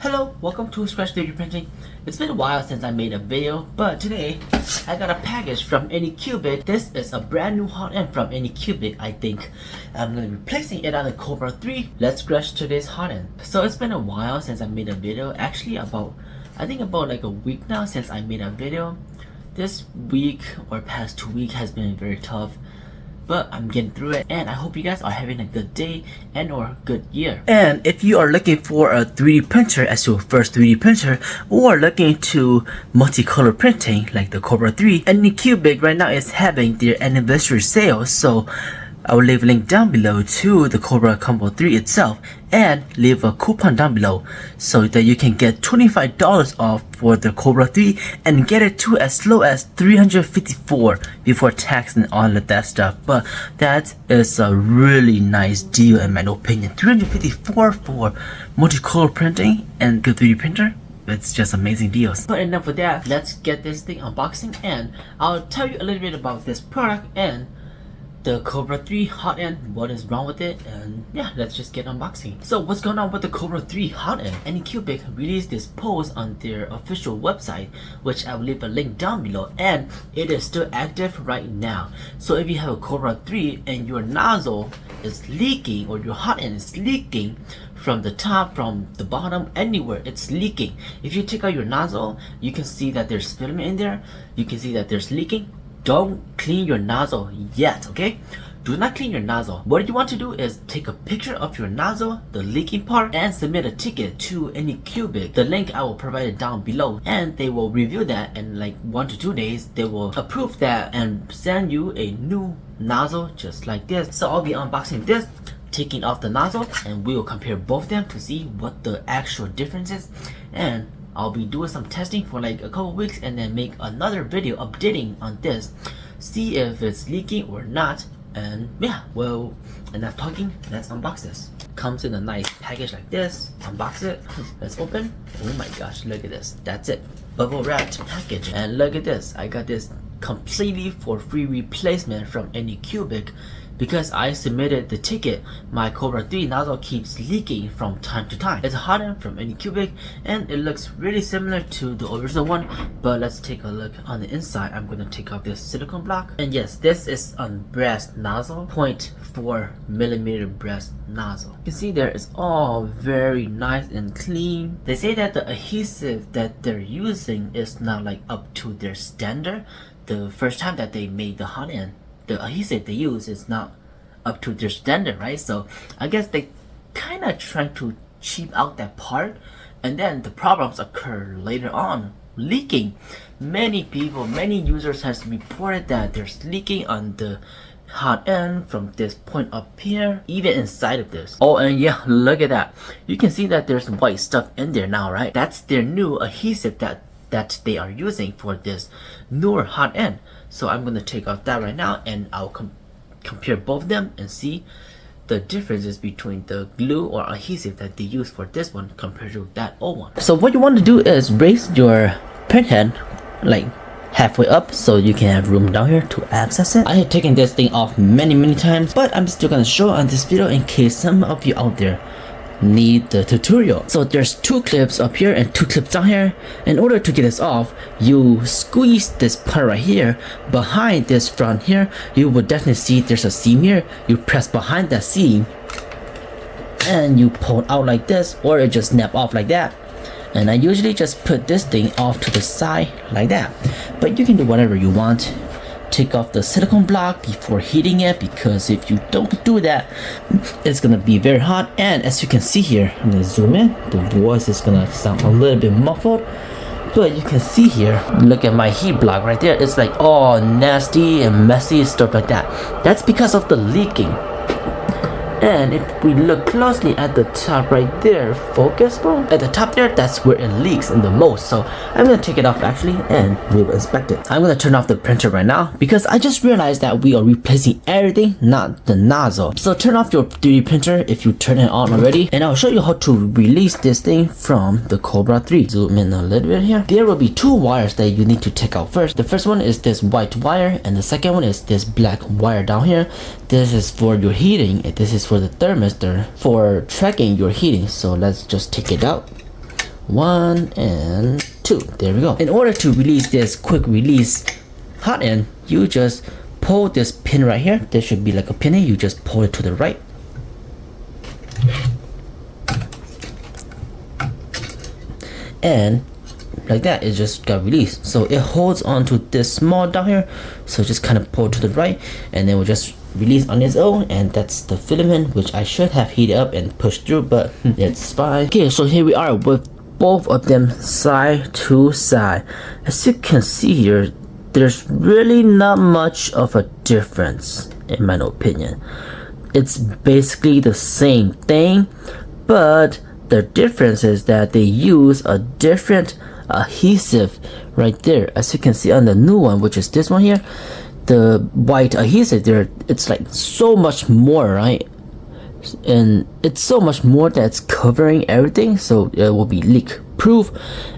Hello, welcome to Scratch 3D Printing. It's been a while since I made a video, but today I got a package from Anycubic. This is a brand new hot end from Anycubic. I think I'm going to be placing it on the Kobra 3. Let's scratch today's hot end. So it's been a while since I made a video. Actually about like a week now since I made a video. This week or past 2 weeks has been very tough, but I'm getting through it, and I hope you guys are having a good day and or good year. And if you are looking for a 3D printer as your first 3D printer, or looking to multicolor printing like the Kobra 3, Anycubic right now is having their anniversary sale, so I will leave a link down below to the Kobra Combo 3 itself and leave a coupon down below so that you can get $25 off for the Kobra 3 and get it to as low as $354 before tax and all of that stuff. But that is a really nice deal in my opinion. $354 for multicolor printing and good 3D printer. It's just amazing deals. But enough with that, let's get this thing unboxing, and I'll tell you a little bit about this product and the Kobra 3 hot end, what is wrong with it, and yeah, let's just get unboxing. So what's going on with the Kobra 3 hot end? Anycubic released this post on their official website, which I will leave a link down below, and it is still active right now. So if you have a Kobra 3 and your nozzle is leaking, or your hot end is leaking from the top, from the bottom, anywhere it's leaking. If you take out your nozzle, you can see that there's filament in there, you can see that there's leaking. Don't clean your nozzle yet, okay? Do not clean your nozzle. What you want to do is take a picture of your nozzle, the leaking part, and submit a ticket to Anycubic. The link I will provide it down below, and they will review that in like 1 to 2 days. They will approve that and send you a new nozzle just like this. So I'll be unboxing this, taking off the nozzle, and we will compare both of them to see what the actual difference is. And I'll be doing some testing for like a couple weeks and then make another video updating on this, see if it's leaking or not. And yeah, well, enough talking, let's unbox this. Comes in a nice package like this. Unbox it. Let's open. Oh my gosh, look at this. That's it. Bubble wrapped package. And look at this. I got this completely for free replacement from Anycubic. Because I submitted the ticket, my Kobra 3 nozzle keeps leaking from time to time. It's a hot end from Anycubic, and it looks really similar to the original one. But let's take a look on the inside. I'm gonna take off this silicone block. And yes, this is a brass nozzle, 0.4 millimeter brass nozzle. You can see there it's all very nice and clean. They say that the adhesive that they're using is not like up to their standard. The first time that they made the hot end, the adhesive they use is not up to their standard, right? So I guess they kind of try to cheap out that part, and then the problems occur later on, leaking. Many users has reported that there's leaking on the hot end from this point up here, even inside of this. Oh, and yeah, look at that. You can see that there's white stuff in there now, right? That's their new adhesive that they are using for this newer hot end. So I'm gonna take off that right now, and I'll compare both of them and see the differences between the glue or adhesive that they use for this one compared to that old one. So what you want to do is raise your print head like halfway up so you can have room down here to access it. I have taken this thing off many times, but I'm still gonna show on this video in case some of you out there need the tutorial. So there's 2 clips up here and 2 clips down here. In order to get this off, you squeeze this part right here. Behind this front here, you will definitely see there's a seam here. You press behind that seam and you pull it out like this, or it just snap off like that. And I usually just put this thing off to the side like that, but you can do whatever you want. Take off the silicone block before heating it, because if you don't do that, it's gonna be very hot. And as you can see here, I'm gonna zoom in, the voice is gonna sound a little bit muffled, but you can see here, look at my heat block right there. It's like all nasty and messy, stuff like that. That's because of the leaking. And if we look closely at the top right there, focus bro, at the top there, that's where it leaks in the most. So I'm gonna take it off actually, and we will inspect it. I'm gonna turn off the printer right now because I just realized that we are replacing everything, not the nozzle. So turn off your 3D printer if you turn it on already, and I'll show you how to release this thing from the Kobra 3. Zoom in a little bit here. There will be 2 wires that you need to take out first. The first one is this white wire, and the second one is this black wire down here. This is for your heating, and this is for the thermistor for tracking your heating. So let's just take it out. 1 and 2. There we go. In order to release this quick release hot end, you just pull this pin right here. There should be like a pin here. You just pull it to the right. And like that, it just got released. So it holds onto this small dot here. So just kind of pull it to the right, and then we'll just release on its own. And that's the filament, which I should have heated up and pushed through, but it's fine. Okay, so here we are with both of them side to side. As you can see here, there's really not much of a difference in my opinion. It's basically the same thing, but the difference is that they use a different adhesive right there. As you can see on the new one, which is this one here, the white adhesive there, it's like so much more, right? And it's so much more that's covering everything, so it will be leak proof.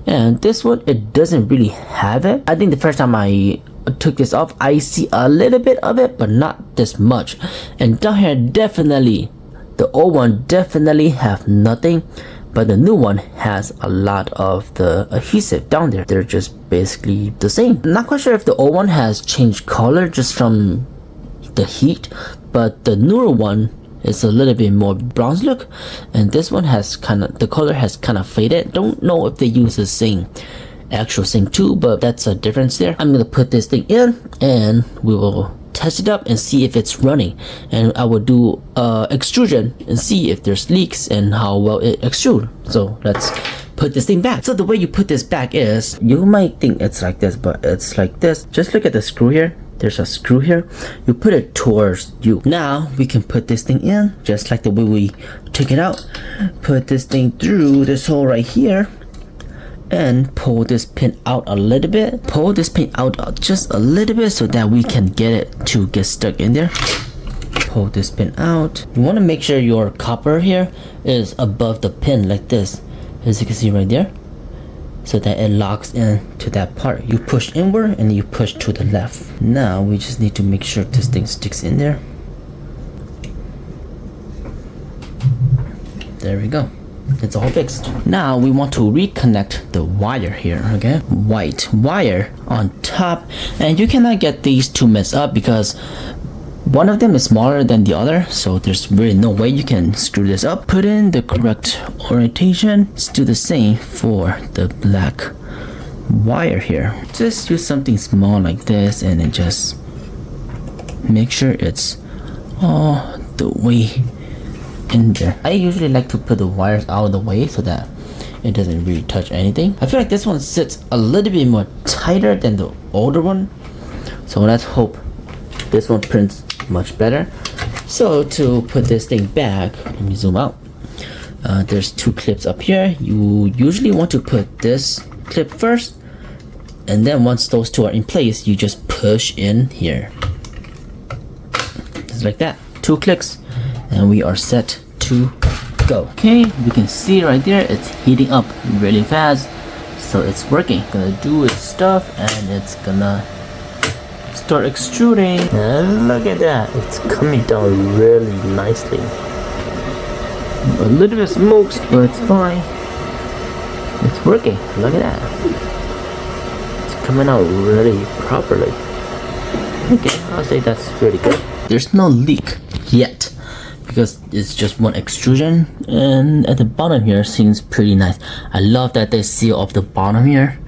And this one, it doesn't really have it. I think the first time I took this off, I see a little bit of it, but not this much. And down here, definitely the old one definitely have nothing, but the new one has a lot of the adhesive down there. They're just basically the same. I'm not quite sure if the old one has changed color just from the heat, but the newer one is a little bit more bronze look, and this one has the color has kind of faded. Don't know if they use the same actual same tool, but that's a difference there. I'm gonna put this thing in and we will test it up and see if it's running, and I will do extrusion and see if there's leaks and how well it extrude. So let's put this thing back. So the way you put this back is, you might think it's like this, but it's like this. Just look at the screw here. There's a screw here. You put it towards you. Now we can put this thing in just like the way we took it out. Put this thing through this hole right here and pull this pin out a little bit. Pull this pin out just a little bit so that we can get it to get stuck in there. Pull this pin out. You want to make sure your copper here is above the pin like this, as you can see right there, so that it locks in to that part. You push inward and you push to the left. Now we just need to make sure this thing sticks in there. There we go. It's all fixed. Now we want to reconnect the wire here, okay? White wire on top, and you cannot get these two messed up because one of them is smaller than the other, so there's really no way you can screw this up. Put in the correct orientation. Let's do the same for the black wire here. Just use something small like this and then just make sure it's all the way in there. I usually like to put the wires out of the way so that it doesn't really touch anything. I feel like this one sits a little bit more tighter than the older one, so let's hope this one prints much better. So to put this thing back, let me zoom out. There's two clips up here. You usually want to put this clip first, and then once those two are in place, you just push in here just like that. 2 clicks and we are set to go. Okay, we can see right there it's heating up really fast, so it's working. Gonna do its stuff and it's gonna start extruding, and look at that, it's coming down really nicely. A little bit smokes, but it's fine. It's working. Look at that, it's coming out really properly. Okay, I'll say that's really good. There's no leak yet because it's just one extrusion, and at the bottom here seems pretty nice. I love that they seal off the bottom here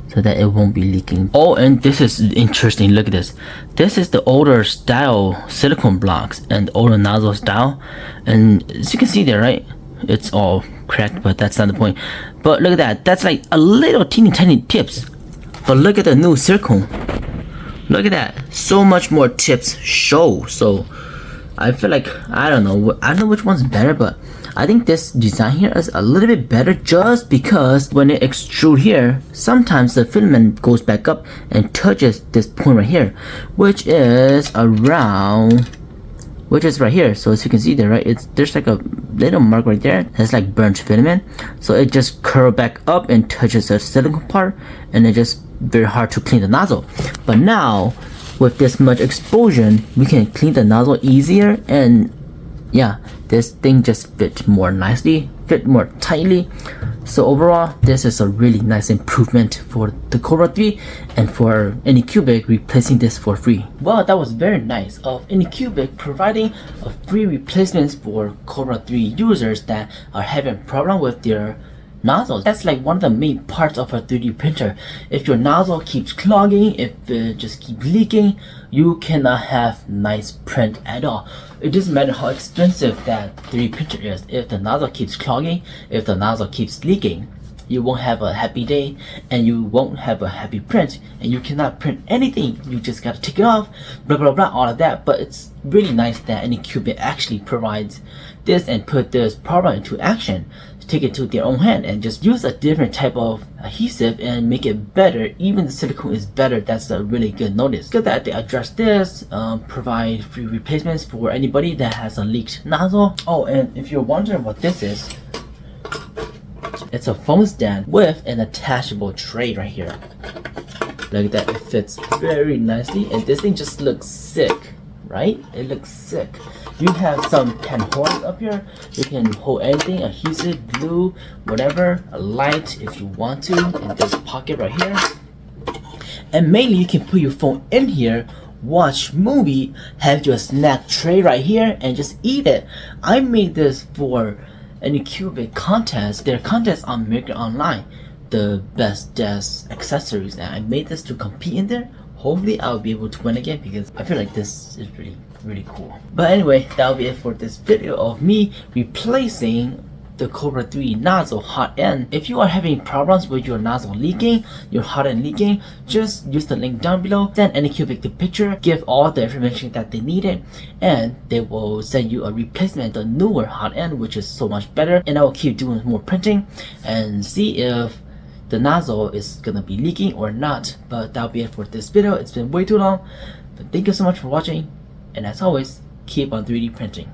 so that it won't be leaking. Oh, and this is interesting. Look at this. This is the older style silicone blocks and older nozzle style, and as you can see there, right, it's all cracked, but that's not the point. But look at that, that's like a little teeny tiny tips, but look at the new silicone. Look at that, so much more tips show. So I feel like, I don't know which one's better, but I think this design here is a little bit better just because when it extrude here, sometimes the filament goes back up and touches this point right here, which is right here. So as you can see there, right, there's like a little mark right there that's like burnt filament, so it just curl back up and touches the silicone part, and it's just very hard to clean the nozzle. But now with this much exposure, we can clean the nozzle easier, and yeah, this thing just fits more nicely, fit more tightly. So overall, this is a really nice improvement for the Kobra 3 and for Anycubic replacing this for free. Well, that was very nice of Anycubic providing a free replacements for Kobra 3 users that are having a problem with their nozzles. That's like one of the main parts of a 3D printer. If your nozzle keeps clogging, if it just keeps leaking, you cannot have nice print at all. It doesn't matter how expensive that 3D printer is. If the nozzle keeps clogging, if the nozzle keeps leaking, you won't have a happy day and you won't have a happy print, and you cannot print anything. You just gotta take it off, blah blah blah, all of that. But it's really nice that Anycubic actually provides this and put this problem into action. Take it to their own hand and just use a different type of adhesive and make it better. Even the silicone is better. That's a really good notice. Good that they address this, provide free replacements for anybody that has a leaked nozzle. Oh, and if you're wondering what this is, it's a phone stand with an attachable tray right here. Like that, it fits very nicely, and this thing just looks sick, right? It looks sick. You have some pen holders up here. You can hold anything, adhesive, glue, whatever, a light if you want to, in this pocket right here. And mainly you can put your phone in here, watch movie, have your snack tray right here, and just eat it. I made this for Anycubic contest. Their contest on Maker Online, the best desk accessories, and I made this to compete in there. Hopefully I'll be able to win again because I feel like this is really cool. But anyway, that'll be it for this video of me replacing the Kobra 3 nozzle hot end. If you are having problems with your nozzle leaking, your hot end leaking, just use the link down below, send Anycubic the picture, give all the information that they needed, and they will send you a replacement, a newer hot end, which is so much better. And I will keep doing more printing and see if the nozzle is gonna be leaking or not. But that'll be it for this video. It's been way too long, but thank you so much for watching, and as always, keep on 3D printing.